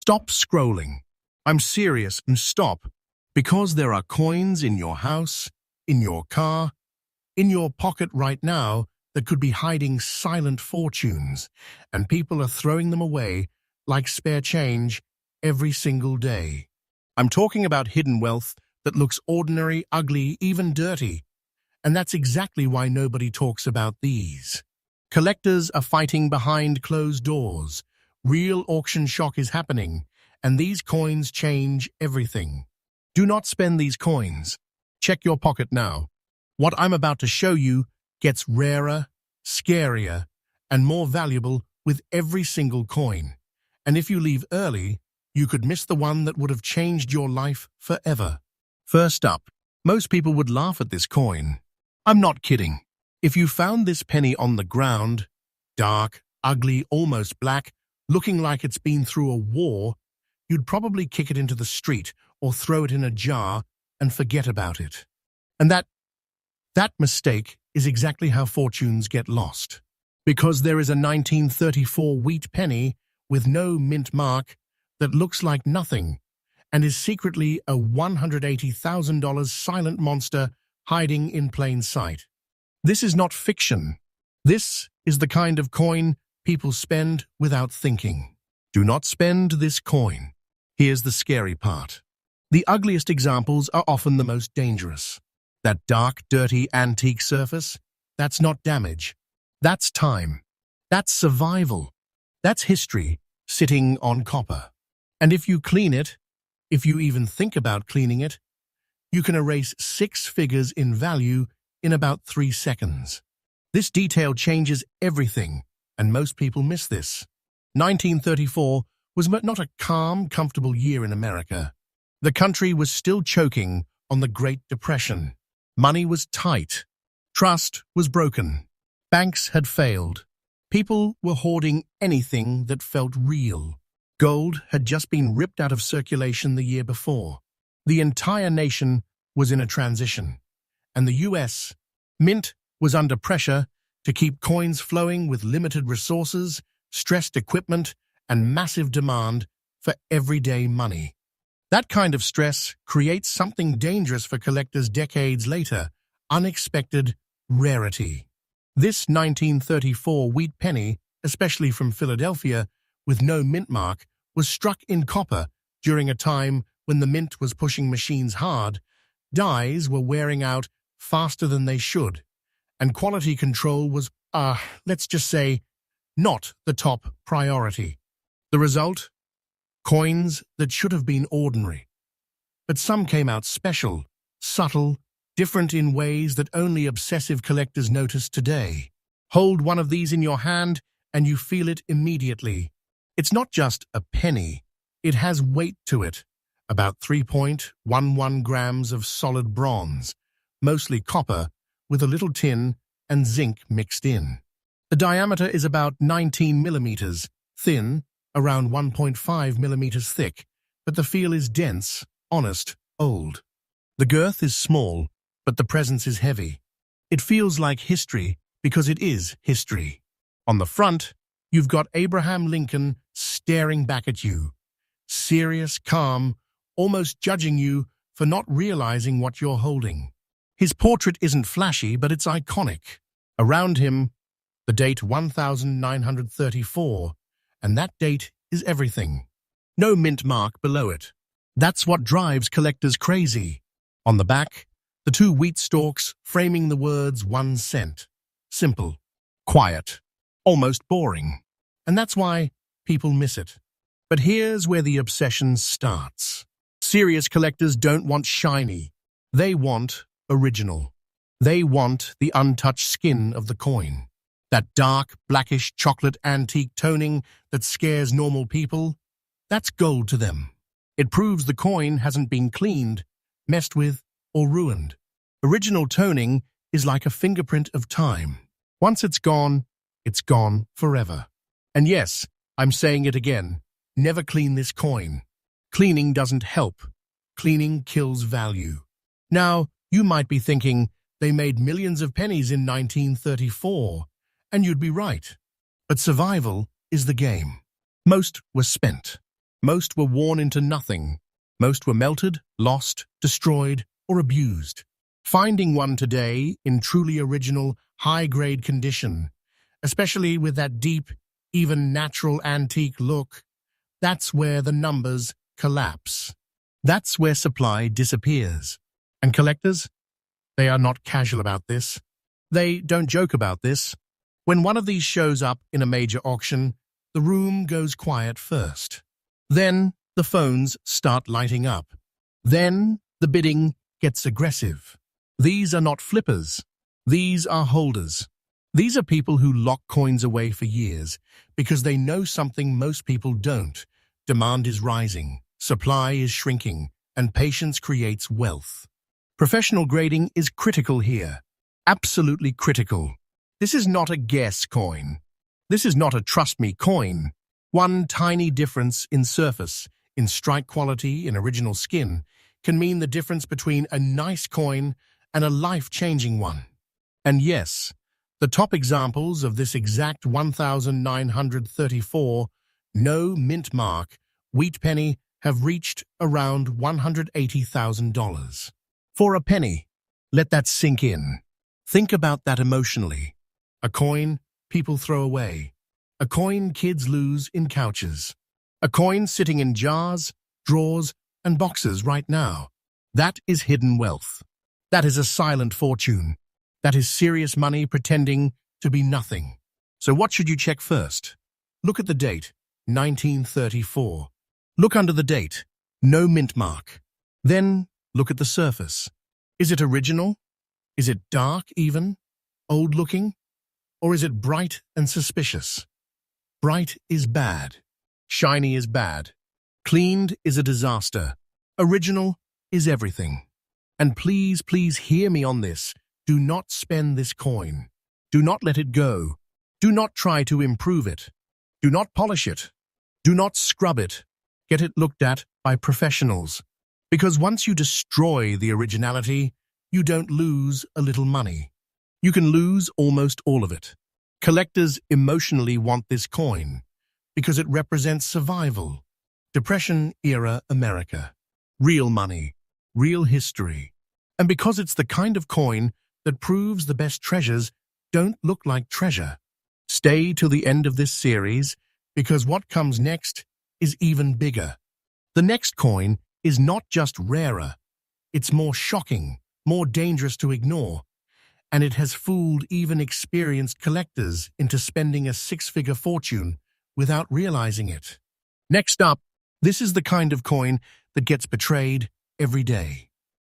Stop scrolling. I'm serious, and stop. Because there are coins in your house, in your car, in your pocket right now that could be hiding silent fortunes, and people are throwing them away like spare change every single day. I'm talking about hidden wealth that looks ordinary, ugly, even dirty. And that's exactly why nobody talks about these. Collectors are fighting behind closed doors. Real auction shock is happening, and these coins change everything. Do not spend these coins. Check your pocket now. What I'm about to show you gets rarer, scarier, and more valuable with every single coin. And if you leave early, you could miss the one that would have changed your life forever. First up, most people would laugh at this coin. I'm not kidding. If you found this penny on the ground, dark, ugly, almost black, looking like it's been through a war, you'd probably kick it into the street or throw it in a jar and forget about it. And that mistake is exactly how fortunes get lost. Because there is a 1934 wheat penny with no mint mark that looks like nothing and is secretly a $180,000 silent monster hiding in plain sight. This is not fiction. This is the kind of coin people spend without thinking. Do not spend this coin. Here's the scary part. The ugliest examples are often the most dangerous. That dark, dirty, antique surface, that's not damage. That's time. That's survival. That's history sitting on copper. And if you clean it, if you even think about cleaning it, you can erase 6 figures in value in about 3 seconds. This detail changes everything, and most people miss this. 1934 was not a calm, comfortable year in America. The country was still choking on the Great Depression. Money was tight. Trust was broken. Banks had failed. People were hoarding anything that felt real. Gold had just been ripped out of circulation the year before. The entire nation was in a transition, and the U.S. Mint was under pressure to keep coins flowing with limited resources, stressed equipment, and massive demand for everyday money. That kind of stress creates something dangerous for collectors decades later: unexpected rarity. This 1934 wheat penny, especially from Philadelphia, with no mint mark, was struck in copper during a time when the mint was pushing machines hard. Dies were wearing out faster than they should, and quality control was, let's just say, not the top priority. The result? Coins that should have been ordinary. But some came out special, subtle, different in ways that only obsessive collectors notice today. Hold one of these in your hand and you feel it immediately. It's not just a penny. It has weight to it. About 3.11 grams of solid bronze, mostly copper, with a little tin and zinc mixed in. The diameter is about 19 millimeters, thin, around 1.5 millimeters thick, but the feel is dense, honest, old. The girth is small, but the presence is heavy. It feels like history because it is history. On the front, you've got Abraham Lincoln staring back at you, serious, calm, almost judging you for not realizing what you're holding. His portrait isn't flashy, but it's iconic. Around him, the date 1934, and that date is everything. No mint mark below it. That's what drives collectors crazy. On the back, the 2 wheat stalks framing the words 1 cent. Simple, quiet, almost boring. And that's why people miss it. But here's where the obsession starts. Serious collectors don't want shiny. They want original. They want the untouched skin of the coin. That dark, blackish chocolate antique toning that scares normal people, that's gold to them. It proves the coin hasn't been cleaned, messed with, or ruined. Original toning is like a fingerprint of time. Once it's gone forever. And yes, I'm saying it again, never clean this coin. Cleaning doesn't help. Cleaning kills value. Now, you might be thinking, they made millions of pennies in 1934, and you'd be right. But survival is the game. Most were spent. Most were worn into nothing. Most were melted, lost, destroyed, or abused. Finding one today in truly original, high-grade condition, especially with that deep, even natural antique look, that's where the numbers collapse. That's where supply disappears. And collectors? They are not casual about this. They don't joke about this. When one of these shows up in a major auction, the room goes quiet first. Then the phones start lighting up. Then the bidding gets aggressive. These are not flippers. These are holders. These are people who lock coins away for years because they know something most people don't. Demand is rising, supply is shrinking, and patience creates wealth. Professional grading is critical here. Absolutely critical. This is not a guess coin. This is not a trust me coin. One tiny difference in surface, in strike quality, in original skin, can mean the difference between a nice coin and a life-changing one. And yes, the top examples of this exact 1934 no mint mark wheat penny have reached around $180,000. For a penny, let that sink in. Think about that emotionally. A coin people throw away. A coin kids lose in couches. A coin sitting in jars, drawers, and boxes right now. That is hidden wealth. That is a silent fortune. That is serious money pretending to be nothing. So what should you check first? Look at the date, 1934. Look under the date, no mint mark. Then look at the surface. Is it original? Is it dark even? Old-looking? Or is it bright and suspicious? Bright is bad. Shiny is bad. Cleaned is a disaster. Original is everything. And please, please hear me on this. Do not spend this coin. Do not let it go. Do not try to improve it. Do not polish it. Do not scrub it. Get it looked at by professionals. Because once you destroy the originality, you don't lose a little money. You can lose almost all of it. Collectors emotionally want this coin because it represents survival. Depression-era America. Real money. Real history. And because it's the kind of coin that proves the best treasures don't look like treasure. Stay till the end of this series because what comes next is even bigger. The next coin is not just rarer. It's more shocking, more dangerous to ignore. And it has fooled even experienced collectors into spending a six-figure fortune without realizing it. Next up, this is the kind of coin that gets betrayed every day.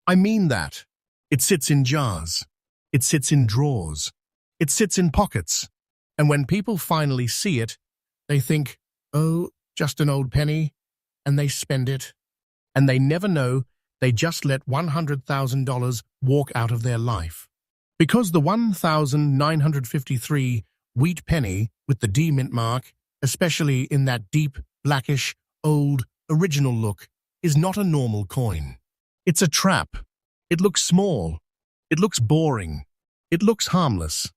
I mean that. It sits in jars. It sits in drawers. It sits in pockets. And when people finally see it, they think, oh, just an old penny, and they spend it. And they never know they just let $100,000 walk out of their life. Because the 1953 wheat penny with the D mint mark, especially in that deep, blackish, old, original look, is not a normal coin. It's a trap. It looks small. It looks boring. It looks harmless.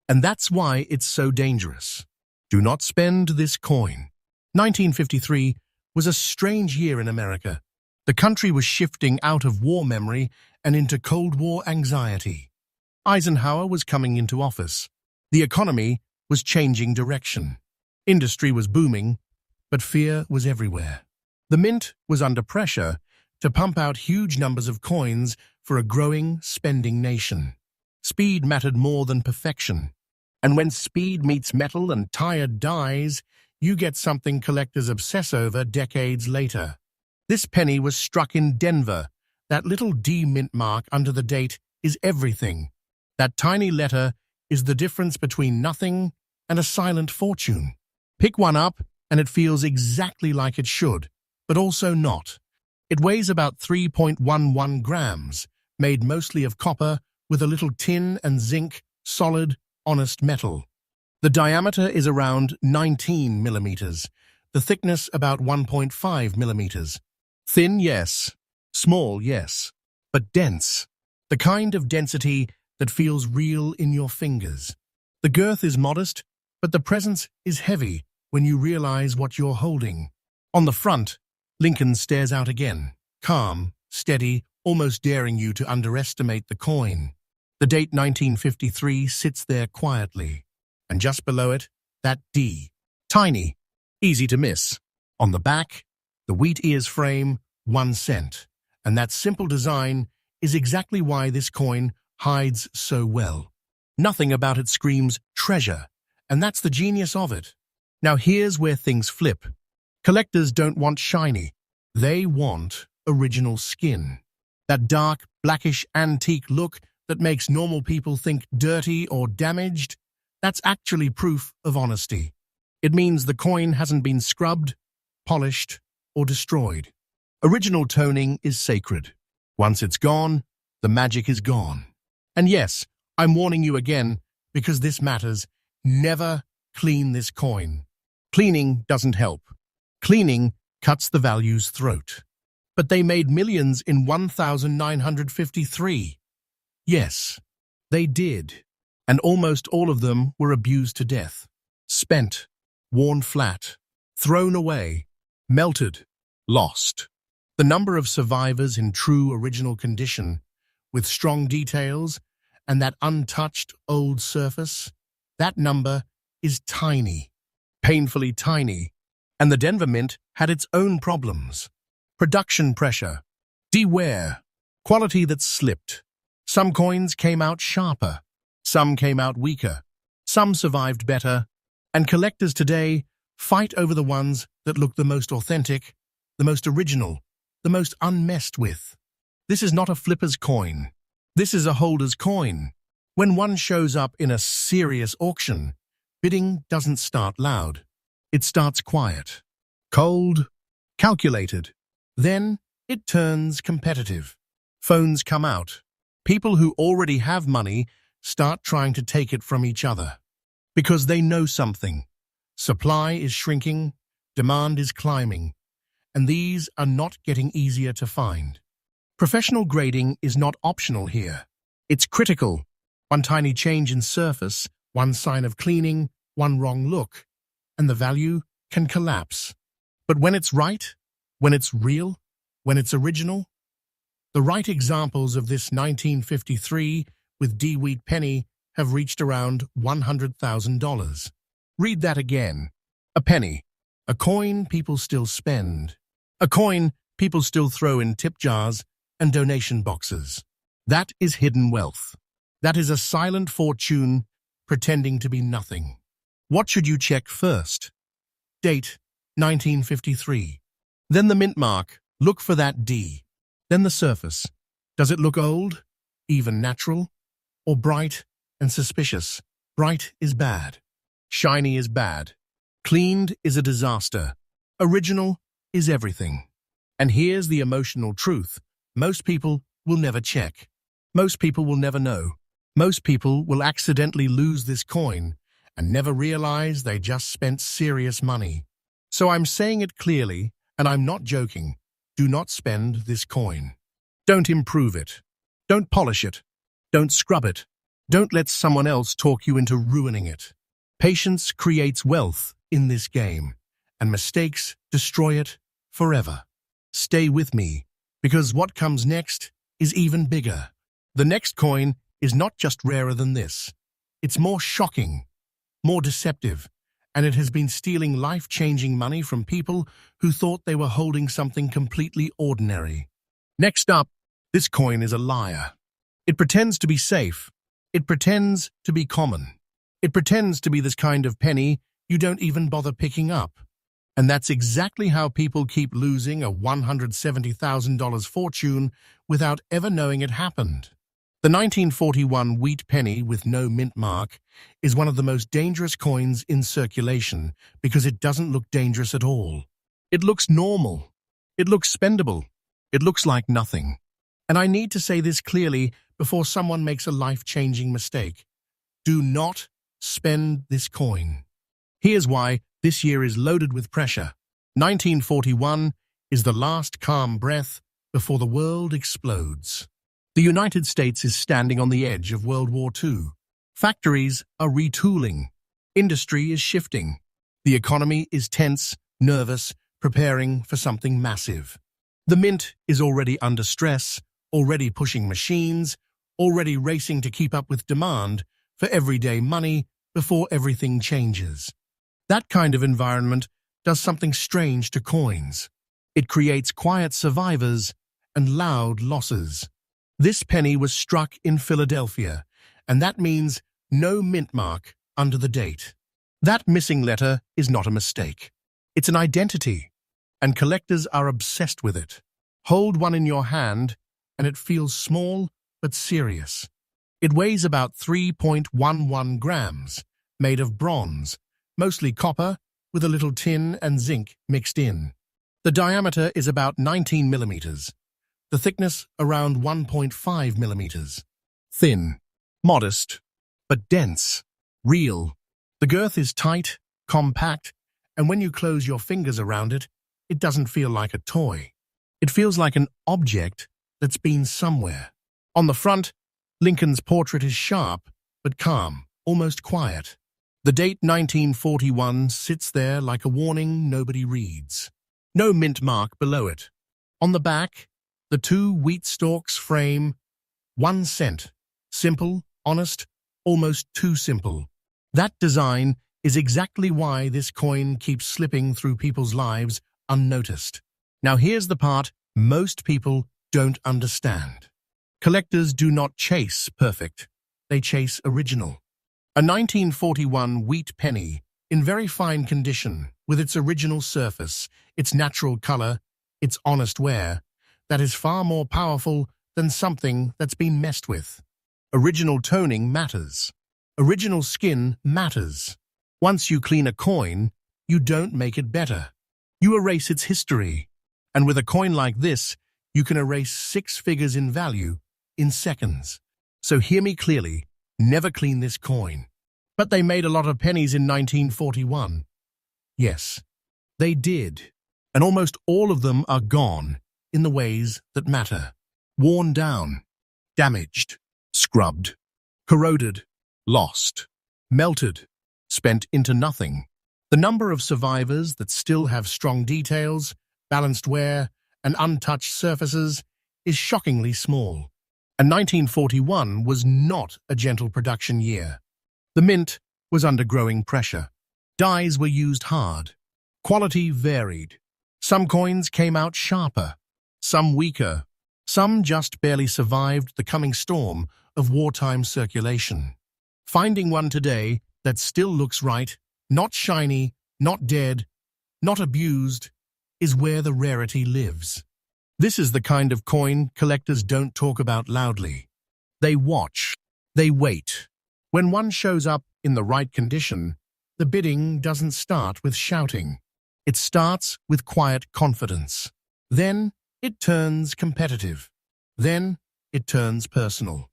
And that's why it's so dangerous. Do not spend this coin. 1953 was a strange year in America. The country was shifting out of war memory and into Cold War anxiety. Eisenhower was coming into office. The economy was changing direction. Industry was booming, but fear was everywhere. The mint was under pressure to pump out huge numbers of coins for a growing, spending nation. Speed mattered more than perfection. And when speed meets metal and tired dies, you get something collectors obsess over decades later. This penny was struck in Denver. That little D mint mark under the date is everything. That tiny letter is the difference between nothing and a silent fortune. Pick one up and it feels exactly like it should, but also not. It weighs about 3.11 grams, made mostly of copper with a little tin and zinc, solid, honest metal. The diameter is around 19 millimeters, the thickness about 1.5 millimeters. Thin, yes. Small, yes. But dense. The kind of density that feels real in your fingers. The girth is modest, but the presence is heavy when you realize what you're holding. On the front, Lincoln stares out again, calm, steady, almost daring you to underestimate the coin. The date 1953 sits there quietly, and just below it, that D. Tiny, easy to miss. On the back, the wheat ears frame, 1 cent. And that simple design is exactly why this coin hides so well. Nothing about it screams treasure, and that's the genius of it. Now here's where things flip. Collectors don't want shiny. They want original skin. That dark, blackish, antique look that makes normal people think dirty or damaged, that's actually proof of honesty. It means the coin hasn't been scrubbed, polished, or destroyed. Original toning is sacred. Once it's gone, the magic is gone. And yes, I'm warning you again, because this matters. Never clean this coin. Cleaning doesn't help. Cleaning cuts the value's throat. But they made millions in 1953. Yes, they did. And almost all of them were abused to death. Spent, worn flat, thrown away, melted, lost. The number of survivors in true original condition, with strong details and that untouched old surface, that number is tiny, painfully tiny. And the Denver Mint had its own problems. Production pressure, de-wear, quality that slipped. Some coins came out sharper, some came out weaker, some survived better, and collectors today fight over the ones that look the most authentic, the most original, the most unmessed with. This is not a flipper's coin. This is a holder's coin. When one shows up in a serious auction, bidding doesn't start loud. It starts quiet, cold, calculated. Then it turns competitive. Phones come out. People who already have money start trying to take it from each other. Because they know something. Supply is shrinking, demand is climbing, and these are not getting easier to find. Professional grading is not optional here. It's critical. One tiny change in surface, one sign of cleaning, one wrong look, and the value can collapse. But when it's right, when it's real, when it's original, the right examples of this 1953 with D-Wheat penny have reached around $100,000. Read that again. A penny, a coin people still spend, a coin people still throw in tip jars and donation boxes. That is hidden wealth. That is a silent fortune pretending to be nothing. What should you check first? Date, 1953. Then the mint mark, look for that D. Then the surface. Does it look old, even natural, or bright and suspicious? Bright is bad. Shiny is bad. Cleaned is a disaster. Original is everything. And here's the emotional truth. Most people will never check. Most people will never know. Most people will accidentally lose this coin and never realize they just spent serious money. So I'm saying it clearly, and I'm not joking. Do not spend this coin. Don't improve it. Don't polish it. Don't scrub it. Don't let someone else talk you into ruining it. Patience creates wealth in this game, and mistakes destroy it forever. Stay with me, because what comes next is even bigger. The next coin is not just rarer than this. It's more shocking, more deceptive, and it has been stealing life-changing money from people who thought they were holding something completely ordinary. Next up, this coin is a liar. It pretends to be safe. It pretends to be common. It pretends to be this kind of penny you don't even bother picking up. And that's exactly how people keep losing a $170,000 fortune without ever knowing it happened. The 1941 wheat penny with no mint mark is one of the most dangerous coins in circulation because it doesn't look dangerous at all. It looks normal. It looks spendable. It looks like nothing. And I need to say this clearly before someone makes a life-changing mistake. Do not spend this coin. Here's why this year is loaded with pressure. 1941 is the last calm breath before the world explodes. The United States is standing on the edge of World War II. Factories are retooling. Industry is shifting. The economy is tense, nervous, preparing for something massive. The mint is already under stress, already pushing machines, already racing to keep up with demand for everyday money before everything changes. That kind of environment does something strange to coins. It creates quiet survivors and loud losses. This penny was struck in Philadelphia, and that means no mint mark under the date. That missing letter is not a mistake. It's an identity, and collectors are obsessed with it. Hold one in your hand, and it feels small but serious. It weighs about 3.11 grams, made of bronze, mostly copper, with a little tin and zinc mixed in. The diameter is about 19 millimeters. The thickness around 1.5 millimeters. Thin, modest, but dense, real. The girth is tight, compact, and when you close your fingers around it, it doesn't feel like a toy. It feels like an object that's been somewhere. On the front, Lincoln's portrait is sharp, but calm, almost quiet. The date 1941 sits there like a warning nobody reads. No mint mark below it. On the back, the two wheat stalks frame 1 cent. Simple, honest, almost too simple. That design is exactly why this coin keeps slipping through people's lives unnoticed. Now here's the part most people don't understand. Collectors do not chase perfect. They chase original. A 1941 wheat penny, in very fine condition, with its original surface, its natural color, its honest wear, that is far more powerful than something that's been messed with. Original toning matters. Original skin matters. Once you clean a coin, you don't make it better. You erase its history. And with a coin like this, you can erase 6 figures in value in seconds. So hear me clearly, never clean this coin. But they made a lot of pennies in 1941. Yes, they did. And almost all of them are gone in the ways that matter. Worn down, damaged, scrubbed, corroded, lost, melted, spent into nothing. The number of survivors that still have strong details, balanced wear, and untouched surfaces is shockingly small. And 1941 was not a gentle production year. The mint was under growing pressure. Dyes were used hard. Quality varied. Some coins came out sharper, some weaker, some just barely survived the coming storm of wartime circulation. Finding one today that still looks right, not shiny, not dead, not abused, is where the rarity lives. This is the kind of coin collectors don't talk about loudly. They watch. They wait. When one shows up in the right condition, the bidding doesn't start with shouting. It starts with quiet confidence. Then it turns competitive. Then it turns personal.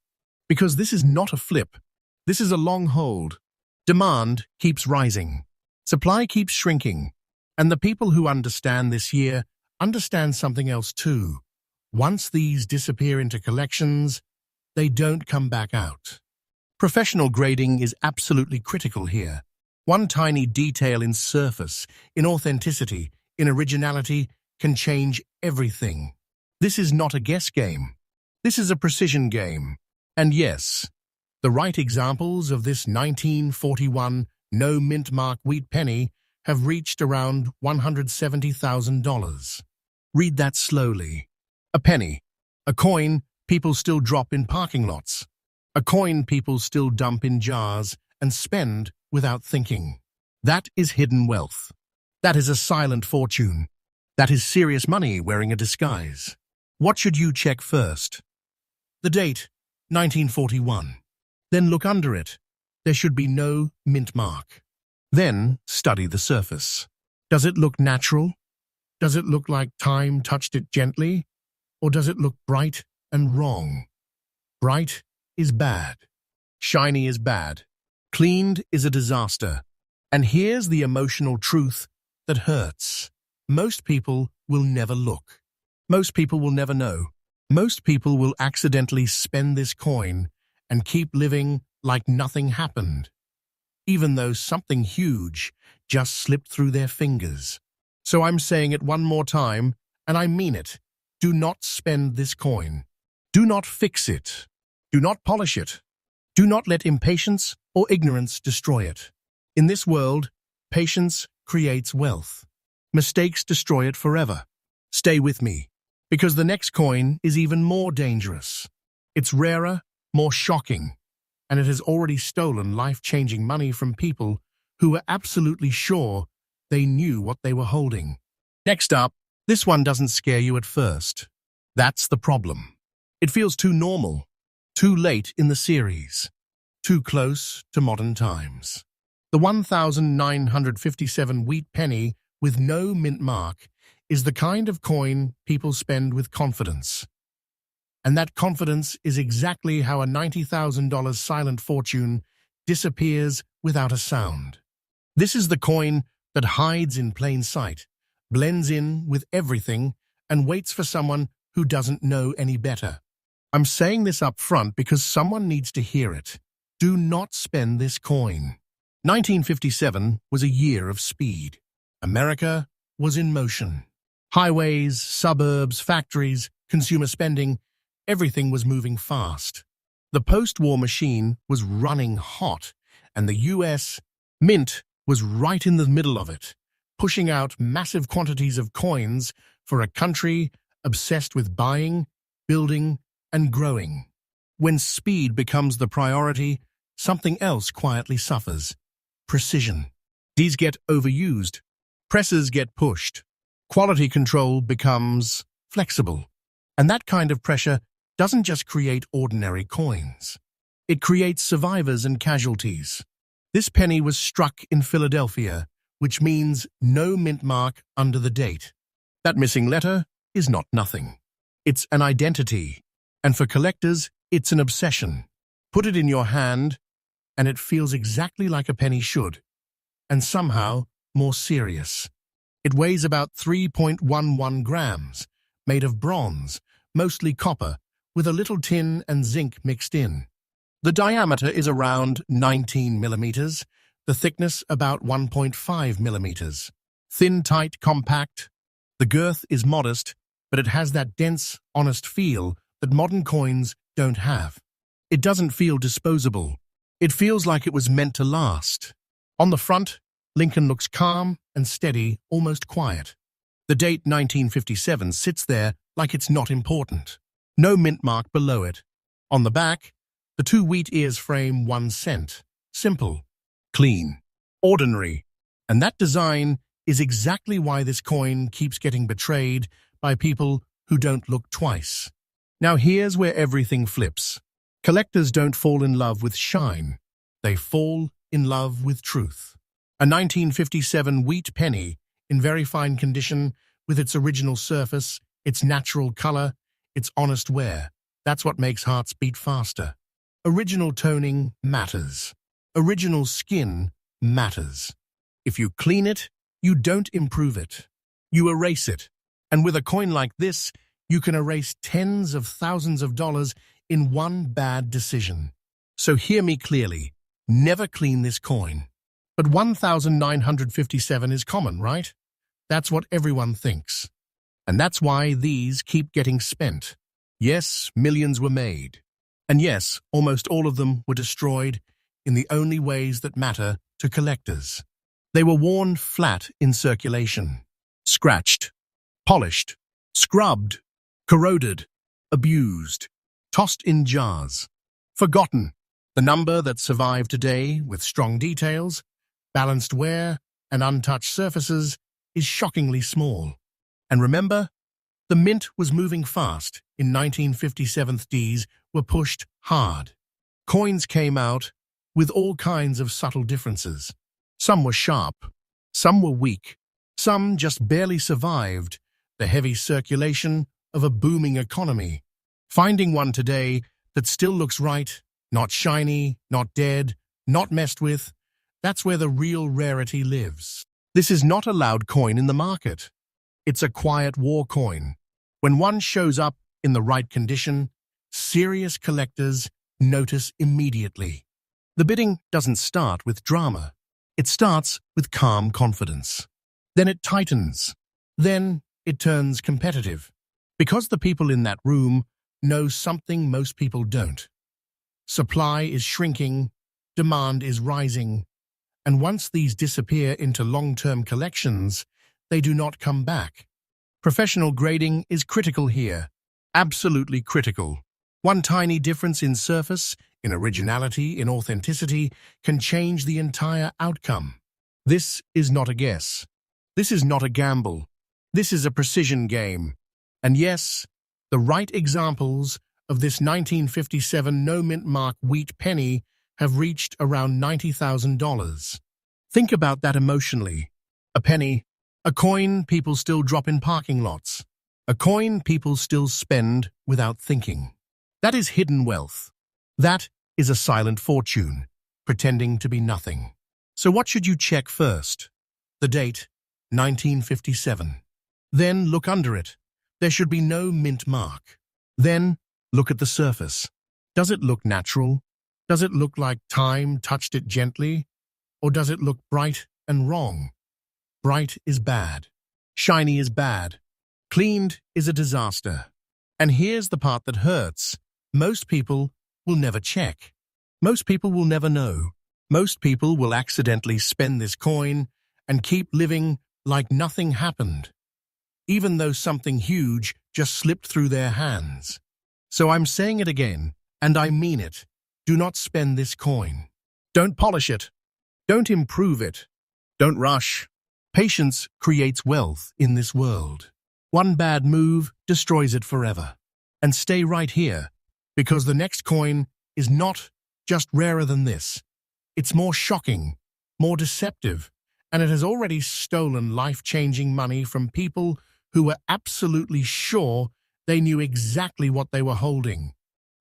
Because this is not a flip. This is a long hold. Demand keeps rising. Supply keeps shrinking. And the people who understand this year understand something else too. Once these disappear into collections, they don't come back out. Professional grading is absolutely critical here. One tiny detail in surface, in authenticity, in originality, can change everything. This is not a guess game. This is a precision game. And yes, the right examples of this 1941 no mint mark wheat penny have reached around $170,000. Read that slowly. A penny, a coin people still drop in parking lots. A coin people still dump in jars and spend without thinking. That is hidden wealth. That is a silent fortune. That is serious money wearing a disguise. What should you check first? The date, 1941. Then look under it. There should be no mint mark. Then study the surface. Does it look natural? Does it look like time touched it gently? Or does it look bright and wrong? Bright is bad. Shiny is bad. Cleaned is a disaster. And here's the emotional truth that hurts. Most people will never look. Most people will never know. Most people will accidentally spend this coin and keep living like nothing happened, even though something huge just slipped through their fingers. So I'm saying it one more time, and I mean it. Do not spend this coin. Do not fix it. Do not polish it. Do not let impatience or ignorance destroy it. In this world, patience creates wealth. Mistakes destroy it forever. Stay with me, because the next coin is even more dangerous. It's rarer, more shocking, and it has already stolen life-changing money from people who were absolutely sure they knew what they were holding. Next up, this one doesn't scare you at first. That's the problem. It feels too normal, too late in the series, too close to modern times. The 1957 wheat penny with no mint mark is the kind of coin people spend with confidence. And that confidence is exactly how a $90,000 silent fortune disappears without a sound. This is the coin that hides in plain sight, blends in with everything, and waits for someone who doesn't know any better. I'm saying this up front because someone needs to hear it. Do not spend this coin. 1957 was a year of speed. America was in motion. Highways, suburbs, factories, consumer spending, everything was moving fast. The post-war machine was running hot, and the U.S. Mint was right in the middle of it, pushing out massive quantities of coins for a country obsessed with buying, building, and growing. When speed becomes the priority, something else quietly suffers. Precision. These get overused. Presses get pushed. Quality control becomes flexible. And that kind of pressure doesn't just create ordinary coins. It creates survivors and casualties. This penny was struck in Philadelphia, which means no mint mark under the date. That missing letter is not nothing. It's an identity. And for collectors, it's an obsession. Put it in your hand, and it feels exactly like a penny should. And somehow, more serious. It weighs about 3.11 grams, made of bronze, mostly copper, with a little tin and zinc mixed in. The diameter is around 19 millimeters, the thickness about 1.5 millimeters. Thin, tight, compact. The girth is modest, but it has that dense, honest feel that modern coins don't have. It doesn't feel disposable. It feels like it was meant to last. On the front, Lincoln looks calm and steady, almost quiet. The date 1957 sits there like it's not important. No mint mark below it. On the back, the two wheat ears frame 1 cent. Simple, clean, ordinary. And that design is exactly why this coin keeps getting betrayed by people who don't look twice. Now here's where everything flips. Collectors don't fall in love with shine. They fall in love with truth. A 1957 wheat penny in very fine condition with its original surface, its natural color, its honest wear. That's what makes hearts beat faster. Original toning matters. Original skin matters. If you clean it, you don't improve it. You erase it. And with a coin like this, you can erase tens of thousands of dollars in one bad decision. So hear me clearly. Never clean this coin. But 1957 is common, right? That's what everyone thinks. And that's why these keep getting spent. Yes, millions were made. And yes, almost all of them were destroyed in the only ways that matter to collectors. They were worn flat in circulation, scratched, polished, scrubbed, corroded, abused, tossed in jars, forgotten. The number that survived today with strong details, balanced wear, and untouched surfaces is shockingly small. And remember, the mint was moving fast. In 1957, Ds were pushed hard. Coins came out with all kinds of subtle differences. Some were sharp, some were weak, some just barely survived the heavy circulation of a booming economy. Finding one today that still looks right, not shiny, not dead, not messed with, that's where the real rarity lives. This is not a loud coin in the market. It's a quiet war coin. When one shows up in the right condition, serious collectors notice immediately. The bidding doesn't start with drama. It starts with calm confidence. Then it tightens. Then it turns competitive. Because the people in that room know something most people don't. Supply is shrinking, demand is rising, and once these disappear into long-term collections, they do not come back. Professional grading is critical here, absolutely critical. One tiny difference in surface, in originality, in authenticity, can change the entire outcome. This is not a guess. This is not a gamble. This is a precision game. And yes, the right examples of this 1957 no-mint mark wheat penny have reached around $90,000. Think about that emotionally. A penny, a coin people still drop in parking lots, a coin people still spend without thinking. That is hidden wealth. That is a silent fortune, pretending to be nothing. So what should you check first? The date, 1957. Then look under it. There should be no mint mark. Then look at the surface. Does it look natural? Does it look like time touched it gently? Or does it look bright and wrong? Bright is bad. Shiny is bad. Cleaned is a disaster. And here's the part that hurts. Most people will never check. Most people will never know. Most people will accidentally spend this coin and keep living like nothing happened, even though something huge just slipped through their hands. So I'm saying it again, and I mean it. Do not spend this coin. Don't polish it. Don't improve it. Don't rush. Patience creates wealth in this world. One bad move destroys it forever. And stay right here, because the next coin is not just rarer than this. It's more shocking, more deceptive, and it has already stolen life-changing money from people who were absolutely sure they knew exactly what they were holding.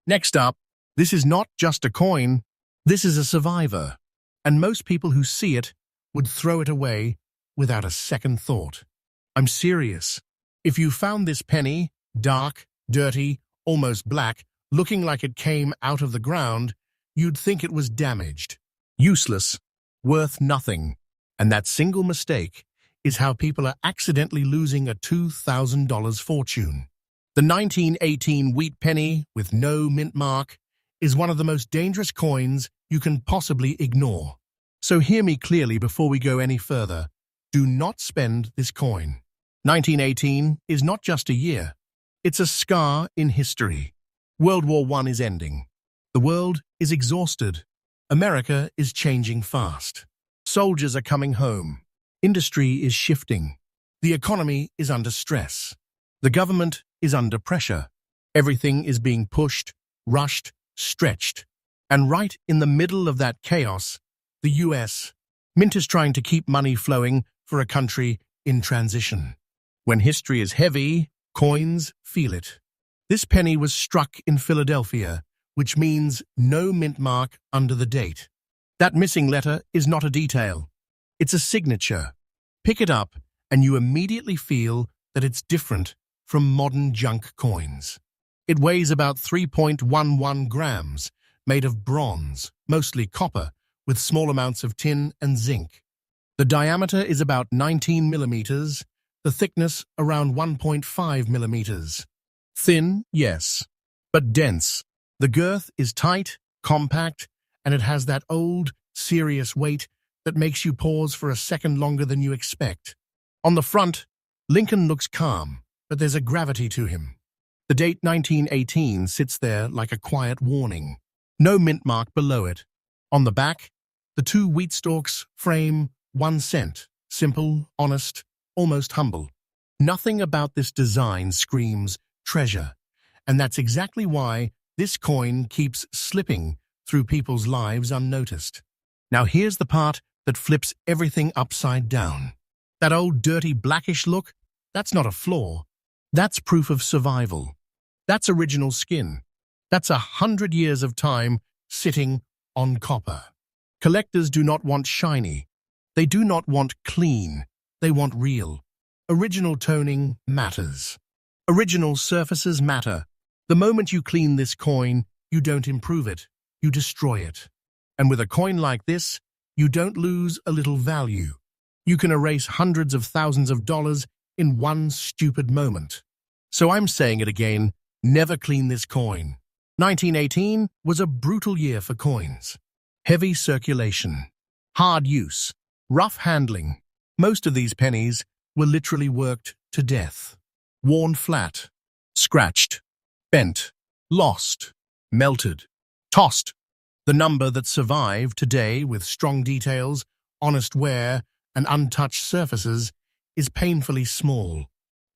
Next up, this is not just a coin, this is a survivor, and most people who see it would throw it away without a second thought. I'm serious. If you found this penny, dark, dirty, almost black, looking like it came out of the ground, you'd think it was damaged, useless, worth nothing. And that single mistake is how people are accidentally losing a $2,000 fortune. The 1918 wheat penny with no mint mark is one of the most dangerous coins you can possibly ignore. So hear me clearly before we go any further. Do not spend this coin. 1918 is not just a year. It's a scar in history. World War I is ending. The world is exhausted. America is changing fast. Soldiers are coming home. Industry is shifting. The economy is under stress. The government is under pressure. Everything is being pushed, rushed, stretched. And right in the middle of that chaos, the US Mint is trying to keep money flowing for a country in transition. When history is heavy, coins feel it. This penny was struck in Philadelphia, which means no mint mark under the date. That missing letter is not a detail. It's a signature. Pick it up, and you immediately feel that it's different from modern junk coins. It weighs about 3.11 grams, made of bronze, mostly copper, with small amounts of tin and zinc. The diameter is about 19 millimeters, the thickness around 1.5 millimeters. Thin, yes, but dense. The girth is tight, compact, and it has that old, serious weight that makes you pause for a second longer than you expect. On the front, Lincoln looks calm, but there's a gravity to him. The date 1918 sits there like a quiet warning. No mint mark below it. On the back, the two wheat stalks frame 1 cent. Simple, honest, almost humble. Nothing about this design screams treasure, and that's exactly why this coin keeps slipping through people's lives unnoticed. Now here's the part that flips everything upside down. That old dirty blackish look, that's not a flaw. That's proof of survival. That's original skin. That's 100 years of time sitting on copper. Collectors do not want shiny. They do not want clean. They want real. Original toning matters. Original surfaces matter. The moment you clean this coin, you don't improve it. You destroy it. And with a coin like this, you don't lose a little value. You can erase hundreds of thousands of dollars in one stupid moment. So I'm saying it again, never clean this coin. 1918 was a brutal year for coins. Heavy circulation, hard use, rough handling. Most of these pennies were literally worked to death. Worn flat, scratched, bent, lost, melted, tossed. The number that survived today with strong details, honest wear, and untouched surfaces is painfully small.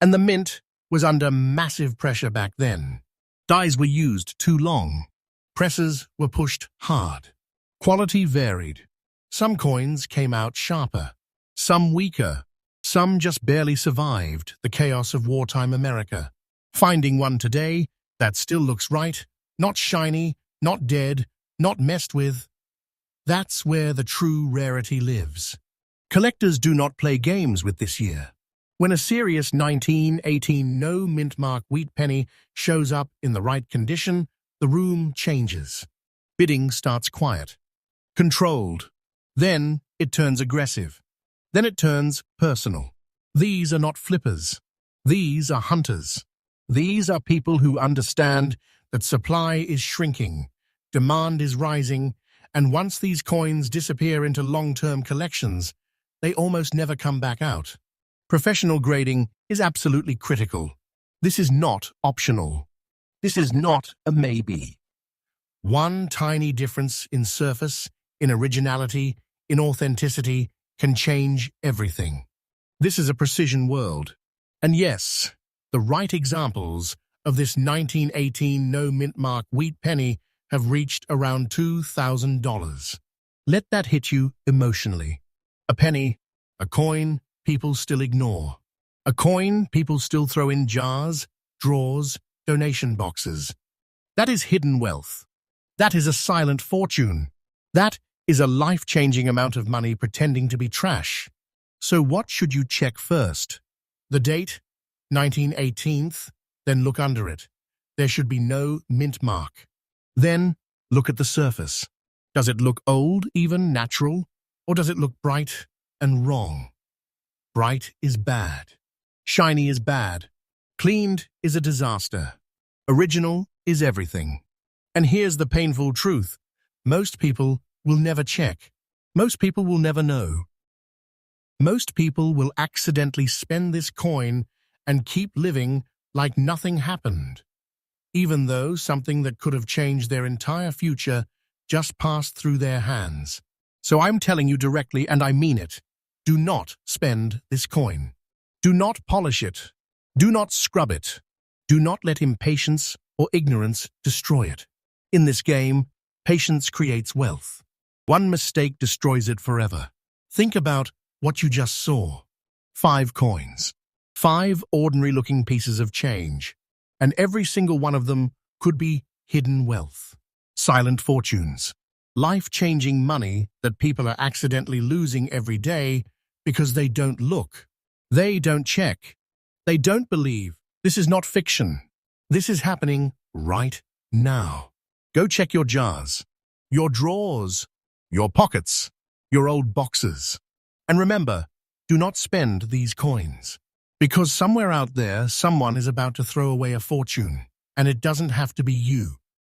And the mint was under massive pressure back then. Dies were used too long. Presses were pushed hard. Quality varied. Some coins came out sharper, some weaker, some just barely survived the chaos of wartime America. Finding one today that still looks right, not shiny, not dead, not messed with, that's where the true rarity lives. Collectors do not play games with this year. When a serious 1918 no mint mark wheat penny shows up in the right condition, the room changes. Bidding starts quiet, controlled. Then it turns aggressive. Then it turns personal. These are not flippers. These are hunters. These are people who understand that supply is shrinking, demand is rising, and once these coins disappear into long-term collections, they almost never come back out. Professional grading is absolutely critical. This is not optional. This is not a maybe. One tiny difference in surface, in originality, in authenticity can change everything. This is a precision world. And yes, the right examples of this 1918 no mint mark wheat penny have reached around $2,000. Let that hit you emotionally. A penny, a coin, people still ignore. A coin people still throw in jars, drawers, donation boxes. That is hidden wealth. That is a silent fortune. That is a life-changing amount of money pretending to be trash. So what should you check first? The date, 1918, then look under it. There should be no mint mark. Then look at the surface. Does it look old, even natural? Or does it look bright and wrong? Bright is bad. Shiny is bad. Cleaned is a disaster. Original is everything. And here's the painful truth. Most people will never check. Most people will never know. Most people will accidentally spend this coin and keep living like nothing happened, even though something that could have changed their entire future just passed through their hands. So I'm telling you directly, and I mean it, do not spend this coin. Do not polish it. Do not scrub it. Do not let impatience or ignorance destroy it. In this game, patience creates wealth. One mistake destroys it forever. Think about what you just saw. 5 coins. 5 ordinary-looking pieces of change. And every single one of them could be hidden wealth. Silent fortunes. Life-changing money that people are accidentally losing every day because they don't look. They don't check. They don't believe. This is not fiction. This is happening right now. Go check your jars, your drawers, your pockets, your old boxes. And remember, do not spend these coins. Because somewhere out there, someone is about to throw away a fortune, and it doesn't have to be you.